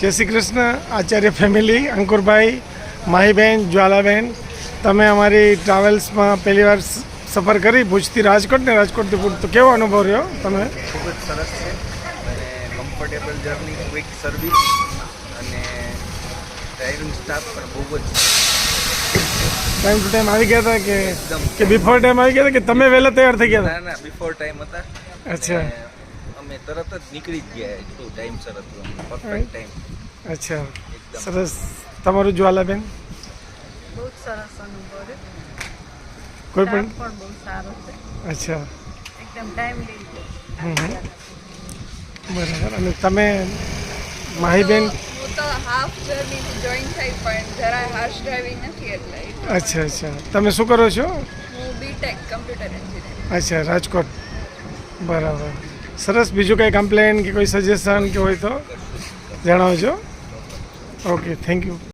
જય શ્રી કૃષ્ણ આચાર્ય ફેમિલી, અંકુરભાઈ, માહીબેન, જ્વાલાબેન, તમે અમારી ટ્રાવેલ્સમાં પહેલી વાર સફર કરી ભુજથી રાજકોટ ને રાજકોટથી ભુજ, તો કેવો અનુભવ રહ્યો તમે? ખૂબ જ સરસ છે અને કમ્ફર્ટેબલ જર્ની, ક્વિક સર્વિસ અને ડ્રાઇવિંગ સ્ટાફ પણ બહુ જ ટાઈમ ટુ ટાઈમ આવી ગયા હતા એકદમ કે બિફોર ટાઈમ આવી ગયા હતા કે તમે વહેલા તૈયાર થઈ ગયા ના બિફોર ટાઈમ હતા. અચ્છા. અને અમે તરત જ નીકળી જ ગયા, એટલું ટાઈમ સરસ હતો, પરફેક્ટ ટાઈમ. અચ્છા, સરસ. તમારું જ્વાલાબેન? બહુ જ સરસ અનુભવ છે. કોઈ પણ? પણ બહુ સારો છે, અચ્છા. એકદમ ટાઈમલી. બરાબર. અને તમે માહીબેન? હું તો હાફ જર્નીથી જોઈન થઈ પણ જરા હાર્શ ડ્રાઇવિંગ નથી એટલે. અચ્છા અચ્છા. તમે શું કરો છો? હું બીટેક કમ્પ્યુટર એન્જિનિયર. અચ્છા, રાજકોટ. બરાબર, સરસ. બીજું કંઈ કમ્પ્લેન કે કોઈ સજેશન કે હોય તો જણાવજો. Okay, thank you.